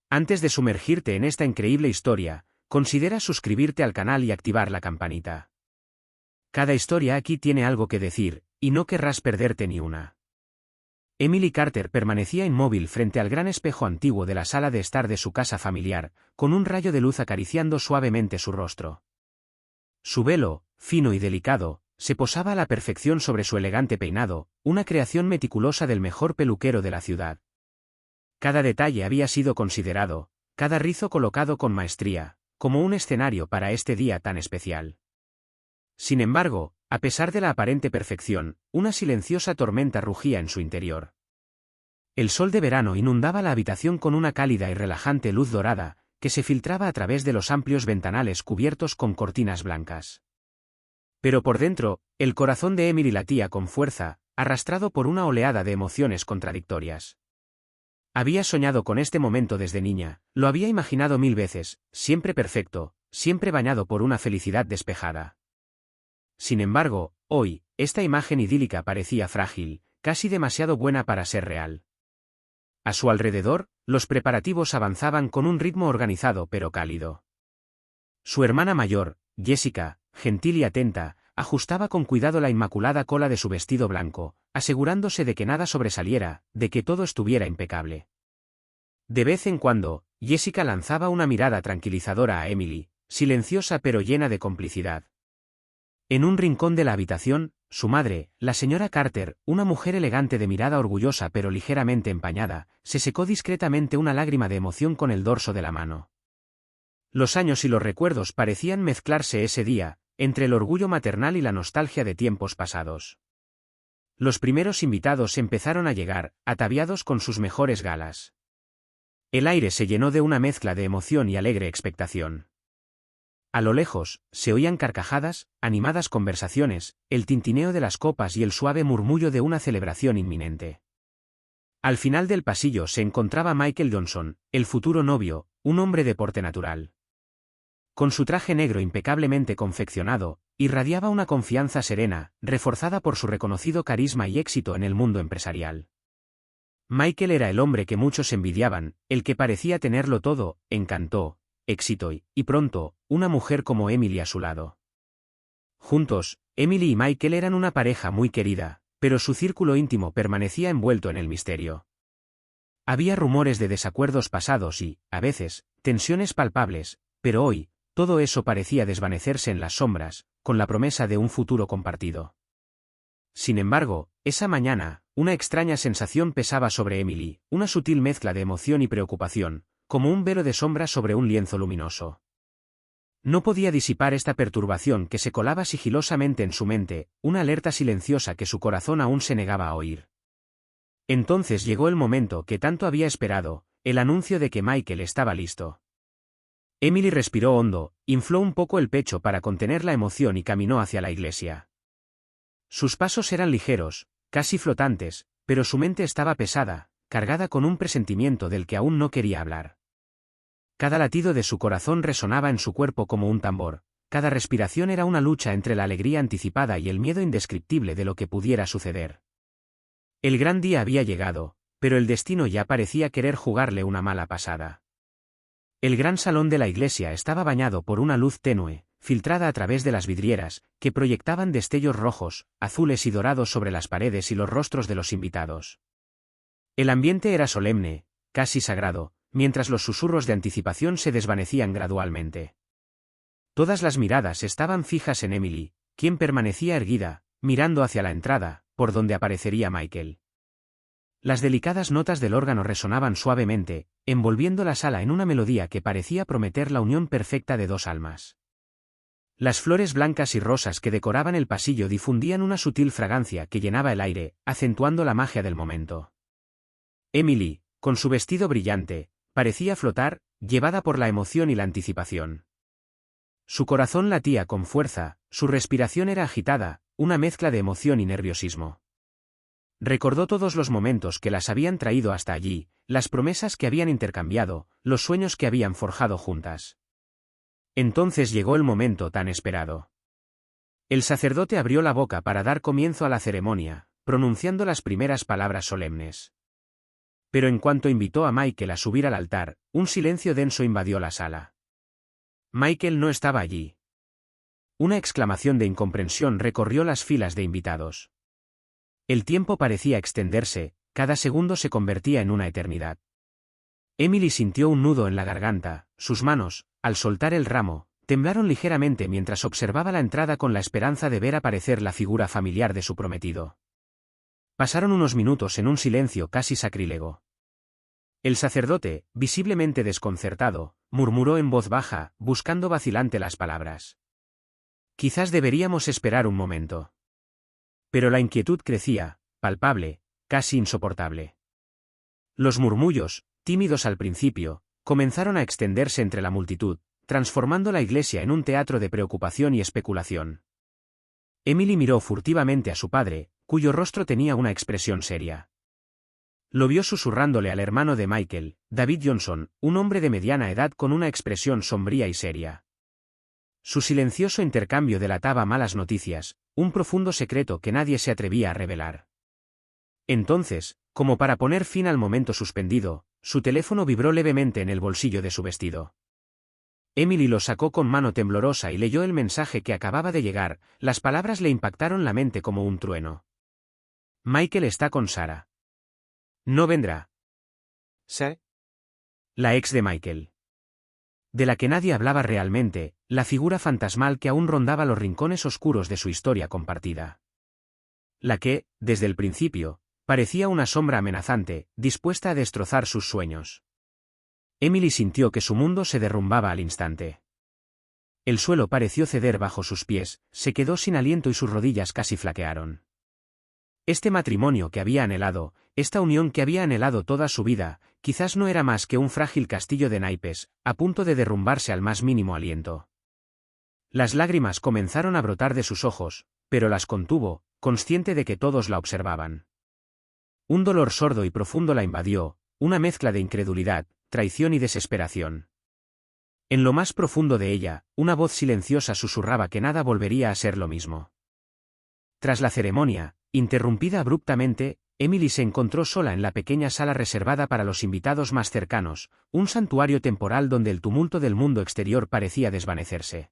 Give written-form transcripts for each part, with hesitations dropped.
Antes de sumergirte en esta increíble historia, considera suscribirte al canal y activar la campanita. Cada historia aquí tiene algo que decir, y no querrás perderte ni una. Emily Carter permanecía inmóvil frente al gran espejo antiguo de la sala de estar de su casa familiar, con un rayo de luz acariciando suavemente su rostro. Su velo, fino y delicado, se posaba a la perfección sobre su elegante peinado, una creación meticulosa del mejor peluquero de la ciudad. Cada detalle había sido considerado, cada rizo colocado con maestría, como un escenario para este día tan especial. Sin embargo, a pesar de la aparente perfección, una silenciosa tormenta rugía en su interior. El sol de verano inundaba la habitación con una cálida y relajante luz dorada, que se filtraba a través de los amplios ventanales cubiertos con cortinas blancas. Pero por dentro, el corazón de Emily latía con fuerza, arrastrado por una oleada de emociones contradictorias. Había soñado con este momento desde niña, lo había imaginado 1000 veces, siempre perfecto, siempre bañado por una felicidad despejada. Sin embargo, hoy, esta imagen idílica parecía frágil, casi demasiado buena para ser real. A su alrededor, los preparativos avanzaban con un ritmo organizado pero cálido. Su hermana mayor, Jessica, gentil y atenta, ajustaba con cuidado la inmaculada cola de su vestido blanco, asegurándose de que nada sobresaliera, de que todo estuviera impecable. De vez en cuando, Jessica lanzaba una mirada tranquilizadora a Emily, silenciosa pero llena de complicidad. En un rincón de la habitación, su madre, la señora Carter, una mujer elegante de mirada orgullosa pero ligeramente empañada, se secó discretamente una lágrima de emoción con el dorso de la mano. Los años y los recuerdos parecían mezclarse ese día, entre el orgullo maternal y la nostalgia de tiempos pasados. Los primeros invitados empezaron a llegar, ataviados con sus mejores galas. El aire se llenó de una mezcla de emoción y alegre expectación. A lo lejos, se oían carcajadas, animadas conversaciones, el tintineo de las copas y el suave murmullo de una celebración inminente. Al final del pasillo se encontraba Michael Johnson, el futuro novio, un hombre de porte natural. Con su traje negro impecablemente confeccionado, irradiaba una confianza serena, reforzada por su reconocido carisma y éxito en el mundo empresarial. Michael era el hombre que muchos envidiaban, el que parecía tenerlo todo, encantó, éxito y pronto, una mujer como Emily a su lado. Juntos, Emily y Michael eran una pareja muy querida, pero su círculo íntimo permanecía envuelto en el misterio. Había rumores de desacuerdos pasados y, a veces, tensiones palpables, pero hoy, todo eso parecía desvanecerse en las sombras, con la promesa de un futuro compartido. Sin embargo, esa mañana, una extraña sensación pesaba sobre Emily, una sutil mezcla de emoción y preocupación, como un velo de sombra sobre un lienzo luminoso. No podía disipar esta perturbación que se colaba sigilosamente en su mente, una alerta silenciosa que su corazón aún se negaba a oír. Entonces llegó el momento que tanto había esperado, el anuncio de que Michael estaba listo. Emily respiró hondo, infló un poco el pecho para contener la emoción y caminó hacia la iglesia. Sus pasos eran ligeros, casi flotantes, pero su mente estaba pesada, cargada con un presentimiento del que aún no quería hablar. Cada latido de su corazón resonaba en su cuerpo como un tambor, cada respiración era una lucha entre la alegría anticipada y el miedo indescriptible de lo que pudiera suceder. El gran día había llegado, pero el destino ya parecía querer jugarle una mala pasada. El gran salón de la iglesia estaba bañado por una luz tenue, filtrada a través de las vidrieras, que proyectaban destellos rojos, azules y dorados sobre las paredes y los rostros de los invitados. El ambiente era solemne, casi sagrado, mientras los susurros de anticipación se desvanecían gradualmente. Todas las miradas estaban fijas en Emily, quien permanecía erguida, mirando hacia la entrada, por donde aparecería Michael. Las delicadas notas del órgano resonaban suavemente, envolviendo la sala en una melodía que parecía prometer la unión perfecta de dos almas. Las flores blancas y rosas que decoraban el pasillo difundían una sutil fragancia que llenaba el aire, acentuando la magia del momento. Emily, con su vestido brillante, parecía flotar, llevada por la emoción y la anticipación. Su corazón latía con fuerza, su respiración era agitada, una mezcla de emoción y nerviosismo. Recordó todos los momentos que las habían traído hasta allí, las promesas que habían intercambiado, los sueños que habían forjado juntas. Entonces llegó el momento tan esperado. El sacerdote abrió la boca para dar comienzo a la ceremonia, pronunciando las primeras palabras solemnes. Pero en cuanto invitó a Michael a subir al altar, un silencio denso invadió la sala. Michael no estaba allí. Una exclamación de incomprensión recorrió las filas de invitados. El tiempo parecía extenderse, cada segundo se convertía en una eternidad. Emily sintió un nudo en la garganta, sus manos, al soltar el ramo, temblaron ligeramente mientras observaba la entrada con la esperanza de ver aparecer la figura familiar de su prometido. Pasaron unos minutos en un silencio casi sacrílego. El sacerdote, visiblemente desconcertado, murmuró en voz baja, buscando vacilante las palabras. Quizás deberíamos esperar un momento. Pero la inquietud crecía, palpable, casi insoportable. Los murmullos, tímidos al principio, comenzaron a extenderse entre la multitud, transformando la iglesia en un teatro de preocupación y especulación. Emily miró furtivamente a su padre, cuyo rostro tenía una expresión seria. Lo vio susurrándole al hermano de Michael, David Johnson, un hombre de mediana edad con una expresión sombría y seria. Su silencioso intercambio delataba malas noticias, un profundo secreto que nadie se atrevía a revelar. Entonces, como para poner fin al momento suspendido, su teléfono vibró levemente en el bolsillo de su vestido. Emily lo sacó con mano temblorosa y leyó el mensaje que acababa de llegar. Las palabras le impactaron la mente como un trueno. Michael está con Sarah. No vendrá. ¿Sí? La ex de Michael. De la que nadie hablaba realmente, la figura fantasmal que aún rondaba los rincones oscuros de su historia compartida. La que, desde el principio, parecía una sombra amenazante, dispuesta a destrozar sus sueños. Emily sintió que su mundo se derrumbaba al instante. El suelo pareció ceder bajo sus pies, se quedó sin aliento y sus rodillas casi flaquearon. Este matrimonio que había anhelado, esta unión que había anhelado toda su vida, quizás no era más que un frágil castillo de naipes, a punto de derrumbarse al más mínimo aliento. Las lágrimas comenzaron a brotar de sus ojos, pero las contuvo, consciente de que todos la observaban. Un dolor sordo y profundo la invadió, una mezcla de incredulidad, traición y desesperación. En lo más profundo de ella, una voz silenciosa susurraba que nada volvería a ser lo mismo. Tras la ceremonia, interrumpida abruptamente, Emily se encontró sola en la pequeña sala reservada para los invitados más cercanos, un santuario temporal donde el tumulto del mundo exterior parecía desvanecerse.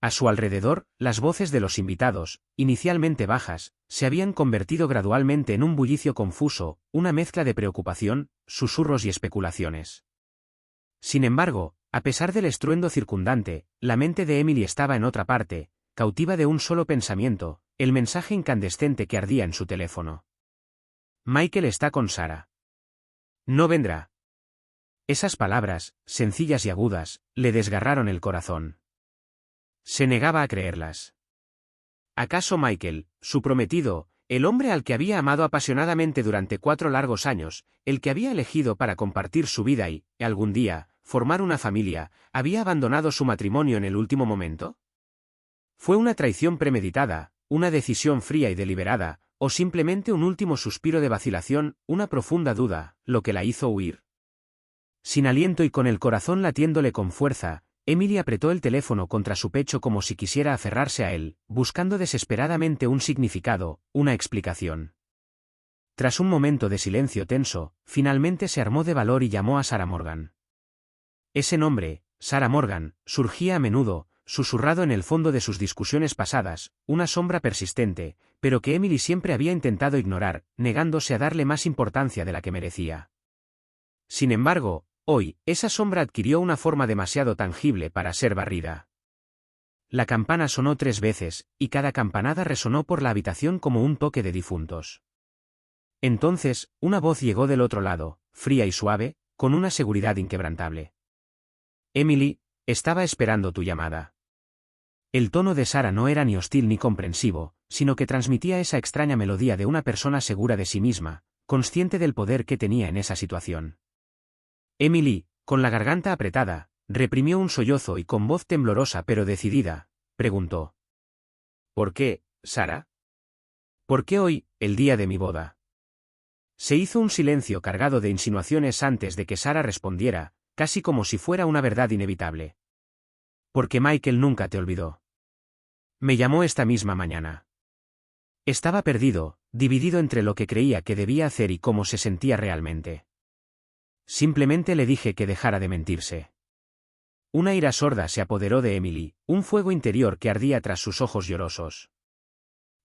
A su alrededor, las voces de los invitados, inicialmente bajas, se habían convertido gradualmente en un bullicio confuso, una mezcla de preocupación, susurros y especulaciones. Sin embargo, a pesar del estruendo circundante, la mente de Emily estaba en otra parte, cautiva de un solo pensamiento, el mensaje incandescente que ardía en su teléfono. Michael está con Sarah. No vendrá. Esas palabras, sencillas y agudas, le desgarraron el corazón. Se negaba a creerlas. ¿Acaso Michael, su prometido, el hombre al que había amado apasionadamente durante 4 largos años, el que había elegido para compartir su vida y, algún día, formar una familia, había abandonado su matrimonio en el último momento? ¿Fue una traición premeditada, una decisión fría y deliberada, o simplemente un último suspiro de vacilación, una profunda duda, lo que la hizo huir? Sin aliento y con el corazón latiéndole con fuerza, Emily apretó el teléfono contra su pecho como si quisiera aferrarse a él, buscando desesperadamente un significado, una explicación. Tras un momento de silencio tenso, finalmente se armó de valor y llamó a Sarah Morgan. Ese nombre, Sarah Morgan, surgía a menudo, susurrado en el fondo de sus discusiones pasadas, una sombra persistente, pero que Emily siempre había intentado ignorar, negándose a darle más importancia de la que merecía. Sin embargo, hoy, esa sombra adquirió una forma demasiado tangible para ser barrida. La campana sonó 3 veces, y cada campanada resonó por la habitación como un toque de difuntos. Entonces, una voz llegó del otro lado, fría y suave, con una seguridad inquebrantable. Emily, estaba esperando tu llamada. El tono de Sarah no era ni hostil ni comprensivo, sino que transmitía esa extraña melodía de una persona segura de sí misma, consciente del poder que tenía en esa situación. Emily, con la garganta apretada, reprimió un sollozo y con voz temblorosa pero decidida, preguntó. ¿Por qué, Sarah? ¿Por qué hoy, el día de mi boda? Se hizo un silencio cargado de insinuaciones antes de que Sarah respondiera, casi como si fuera una verdad inevitable. Porque Michael nunca te olvidó. Me llamó esta misma mañana. Estaba perdido, dividido entre lo que creía que debía hacer y cómo se sentía realmente. Simplemente le dije que dejara de mentirse. Una ira sorda se apoderó de Emily, un fuego interior que ardía tras sus ojos llorosos.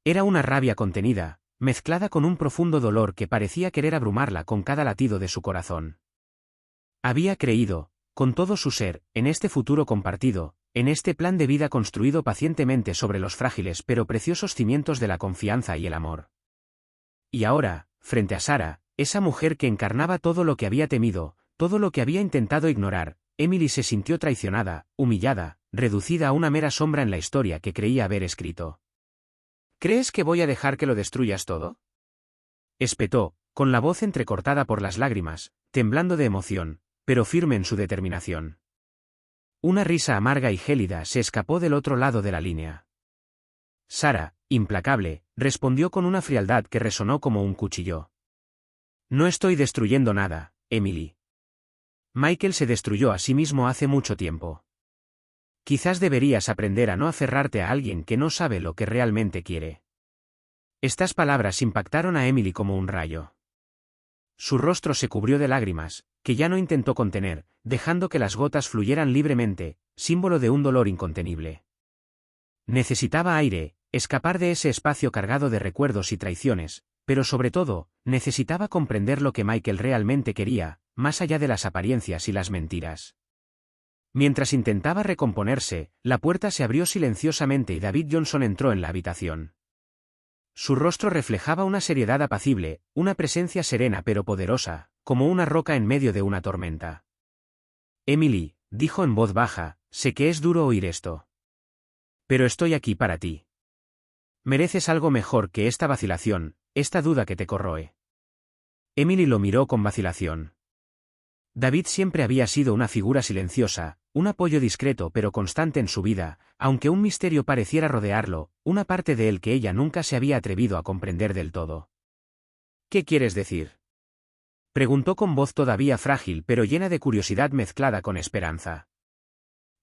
Era una rabia contenida, mezclada con un profundo dolor que parecía querer abrumarla con cada latido de su corazón. Había creído, con todo su ser, en este futuro compartido, en este plan de vida construido pacientemente sobre los frágiles pero preciosos cimientos de la confianza y el amor. Y ahora, frente a Sarah, esa mujer que encarnaba todo lo que había temido, todo lo que había intentado ignorar, Emily se sintió traicionada, humillada, reducida a una mera sombra en la historia que creía haber escrito. ¿Crees que voy a dejar que lo destruyas todo?, espetó, con la voz entrecortada por las lágrimas, temblando de emoción, pero firme en su determinación. Una risa amarga y gélida se escapó del otro lado de la línea. Sarah, implacable, respondió con una frialdad que resonó como un cuchillo. No estoy destruyendo nada, Emily. Michael se destruyó a sí mismo hace mucho tiempo. Quizás deberías aprender a no aferrarte a alguien que no sabe lo que realmente quiere. Estas palabras impactaron a Emily como un rayo. Su rostro se cubrió de lágrimas, que ya no intentó contener, dejando que las gotas fluyeran libremente, símbolo de un dolor incontenible. Necesitaba aire, escapar de ese espacio cargado de recuerdos y traiciones, pero sobre todo, necesitaba comprender lo que Michael realmente quería, más allá de las apariencias y las mentiras. Mientras intentaba recomponerse, la puerta se abrió silenciosamente y David Johnson entró en la habitación. Su rostro reflejaba una seriedad apacible, una presencia serena pero poderosa, como una roca en medio de una tormenta. Emily, dijo en voz baja, sé que es duro oír esto. Pero estoy aquí para ti. Mereces algo mejor que esta vacilación, esta duda que te corroe. Emily lo miró con vacilación. David siempre había sido una figura silenciosa, un apoyo discreto pero constante en su vida, aunque un misterio pareciera rodearlo, una parte de él que ella nunca se había atrevido a comprender del todo. ¿Qué quieres decir?, preguntó con voz todavía frágil pero llena de curiosidad mezclada con esperanza.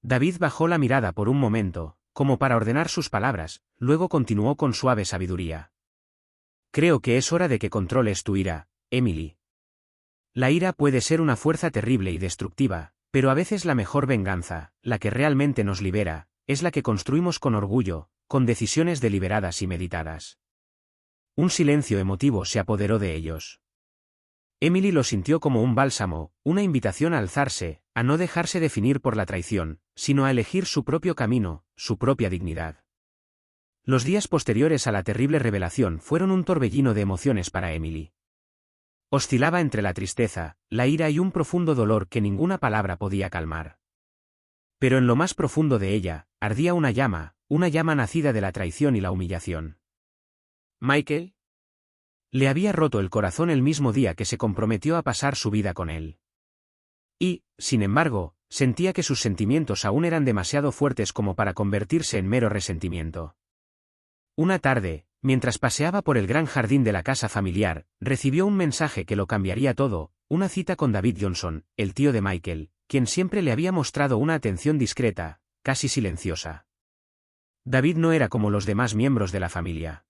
David bajó la mirada por un momento, como para ordenar sus palabras, luego continuó con suave sabiduría. Creo que es hora de que controles tu ira, Emily. La ira puede ser una fuerza terrible y destructiva, pero a veces la mejor venganza, la que realmente nos libera, es la que construimos con orgullo, con decisiones deliberadas y meditadas. Un silencio emotivo se apoderó de ellos. Emily lo sintió como un bálsamo, una invitación a alzarse, a no dejarse definir por la traición, sino a elegir su propio camino, su propia dignidad. Los días posteriores a la terrible revelación fueron un torbellino de emociones para Emily. Oscilaba entre la tristeza, la ira y un profundo dolor que ninguna palabra podía calmar. Pero en lo más profundo de ella, ardía una llama nacida de la traición y la humillación. ¿Michael? Le había roto el corazón el mismo día que se comprometió a pasar su vida con él. Y, sin embargo, sentía que sus sentimientos aún eran demasiado fuertes como para convertirse en mero resentimiento. Una tarde, mientras paseaba por el gran jardín de la casa familiar, recibió un mensaje que lo cambiaría todo, una cita con David Johnson, el tío de Michael, quien siempre le había mostrado una atención discreta, casi silenciosa. David no era como los demás miembros de la familia.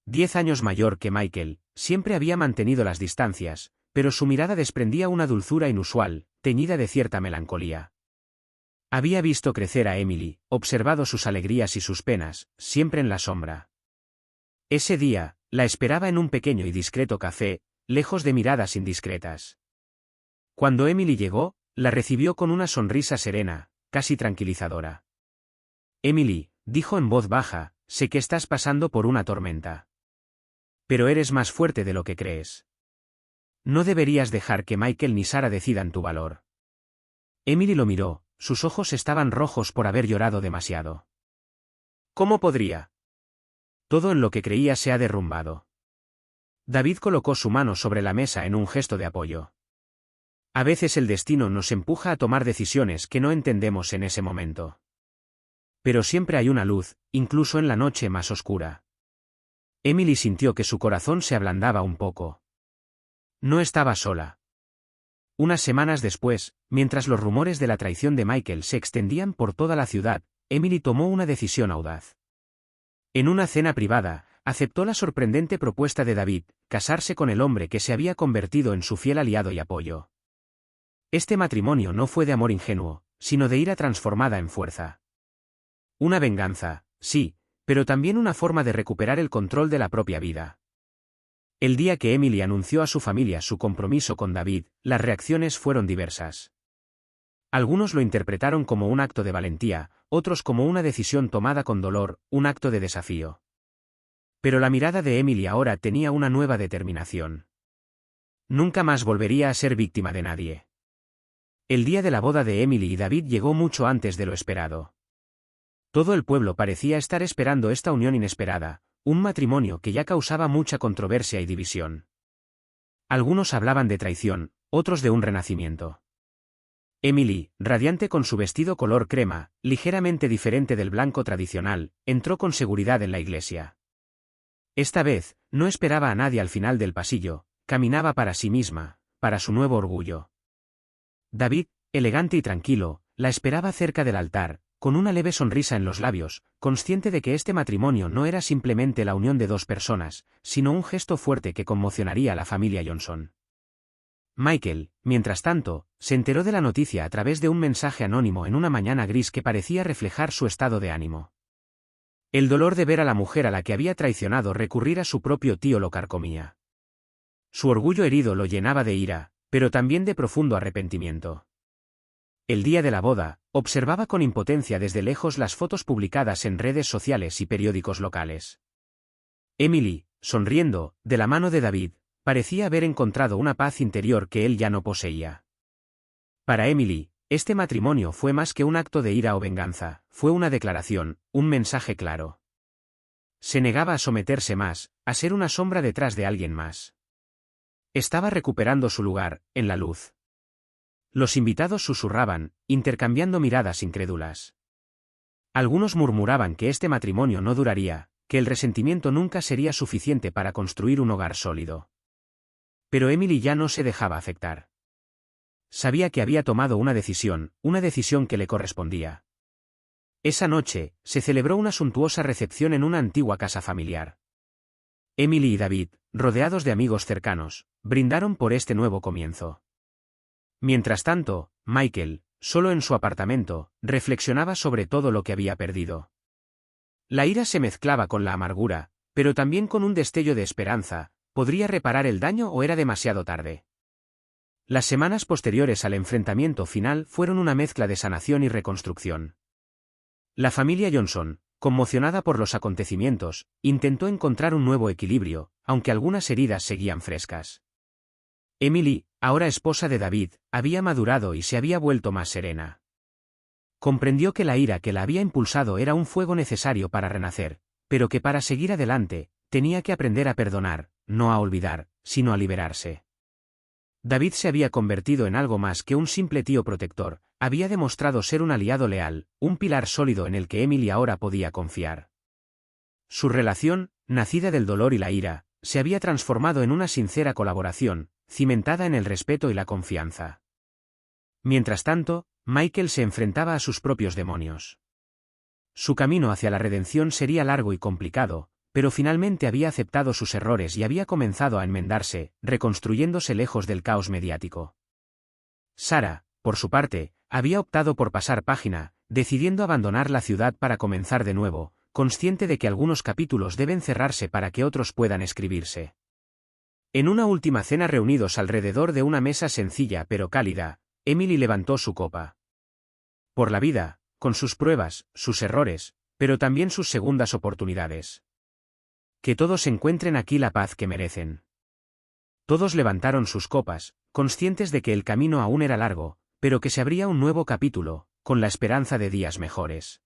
10 años mayor que Michael, siempre había mantenido las distancias, pero su mirada desprendía una dulzura inusual, teñida de cierta melancolía. Había visto crecer a Emily, observado sus alegrías y sus penas, siempre en la sombra. Ese día, la esperaba en un pequeño y discreto café, lejos de miradas indiscretas. Cuando Emily llegó, la recibió con una sonrisa serena, casi tranquilizadora. Emily, dijo en voz baja, sé que estás pasando por una tormenta. Pero eres más fuerte de lo que crees. No deberías dejar que Michael ni Sarah decidan tu valor. Emily lo miró, sus ojos estaban rojos por haber llorado demasiado. ¿Cómo podría? Todo en lo que creía se ha derrumbado. David colocó su mano sobre la mesa en un gesto de apoyo. A veces el destino nos empuja a tomar decisiones que no entendemos en ese momento. Pero siempre hay una luz, incluso en la noche más oscura. Emily sintió que su corazón se ablandaba un poco. No estaba sola. Unas semanas después, mientras los rumores de la traición de Michael se extendían por toda la ciudad, Emily tomó una decisión audaz. En una cena privada, aceptó la sorprendente propuesta de David, casarse con el hombre que se había convertido en su fiel aliado y apoyo. Este matrimonio no fue de amor ingenuo, sino de ira transformada en fuerza. Una venganza, sí, pero también una forma de recuperar el control de la propia vida. El día que Emily anunció a su familia su compromiso con David, las reacciones fueron diversas. Algunos lo interpretaron como un acto de valentía, otros como una decisión tomada con dolor, un acto de desafío. Pero la mirada de Emily ahora tenía una nueva determinación. Nunca más volvería a ser víctima de nadie. El día de la boda de Emily y David llegó mucho antes de lo esperado. Todo el pueblo parecía estar esperando esta unión inesperada, un matrimonio que ya causaba mucha controversia y división. Algunos hablaban de traición, otros de un renacimiento. Emily, radiante con su vestido color crema, ligeramente diferente del blanco tradicional, entró con seguridad en la iglesia. Esta vez, no esperaba a nadie al final del pasillo, caminaba para sí misma, para su nuevo orgullo. David, elegante y tranquilo, la esperaba cerca del altar, con una leve sonrisa en los labios, consciente de que este matrimonio no era simplemente la unión de dos personas, sino un gesto fuerte que conmocionaría a la familia Johnson. Michael, mientras tanto, se enteró de la noticia a través de un mensaje anónimo en una mañana gris que parecía reflejar su estado de ánimo. El dolor de ver a la mujer a la que había traicionado recurrir a su propio tío lo carcomía. Su orgullo herido lo llenaba de ira, pero también de profundo arrepentimiento. El día de la boda, observaba con impotencia desde lejos las fotos publicadas en redes sociales y periódicos locales. Emily, sonriendo, de la mano de David, parecía haber encontrado una paz interior que él ya no poseía. Para Emily, este matrimonio fue más que un acto de ira o venganza, fue una declaración, un mensaje claro. Se negaba a someterse más, a ser una sombra detrás de alguien más. Estaba recuperando su lugar, en la luz. Los invitados susurraban, intercambiando miradas incrédulas. Algunos murmuraban que este matrimonio no duraría, que el resentimiento nunca sería suficiente para construir un hogar sólido. Pero Emily ya no se dejaba afectar. Sabía que había tomado una decisión que le correspondía. Esa noche, se celebró una suntuosa recepción en una antigua casa familiar. Emily y David, rodeados de amigos cercanos, brindaron por este nuevo comienzo. Mientras tanto, Michael, solo en su apartamento, reflexionaba sobre todo lo que había perdido. La ira se mezclaba con la amargura, pero también con un destello de esperanza. ¿Podría reparar el daño o era demasiado tarde? Las semanas posteriores al enfrentamiento final fueron una mezcla de sanación y reconstrucción. La familia Johnson, conmocionada por los acontecimientos, intentó encontrar un nuevo equilibrio, aunque algunas heridas seguían frescas. Emily, ahora esposa de David, había madurado y se había vuelto más serena. Comprendió que la ira que la había impulsado era un fuego necesario para renacer, pero que para seguir adelante, tenía que aprender a perdonar, no a olvidar, sino a liberarse. David se había convertido en algo más que un simple tío protector, había demostrado ser un aliado leal, un pilar sólido en el que Emily ahora podía confiar. Su relación, nacida del dolor y la ira, se había transformado en una sincera colaboración, cimentada en el respeto y la confianza. Mientras tanto, Michael se enfrentaba a sus propios demonios. Su camino hacia la redención sería largo y complicado, pero finalmente había aceptado sus errores y había comenzado a enmendarse, reconstruyéndose lejos del caos mediático. Sarah, por su parte, había optado por pasar página, decidiendo abandonar la ciudad para comenzar de nuevo, consciente de que algunos capítulos deben cerrarse para que otros puedan escribirse. En una última cena reunidos alrededor de una mesa sencilla pero cálida, Emily levantó su copa. Por la vida, con sus pruebas, sus errores, pero también sus segundas oportunidades. Que todos encuentren aquí la paz que merecen. Todos levantaron sus copas, conscientes de que el camino aún era largo, pero que se abría un nuevo capítulo, con la esperanza de días mejores.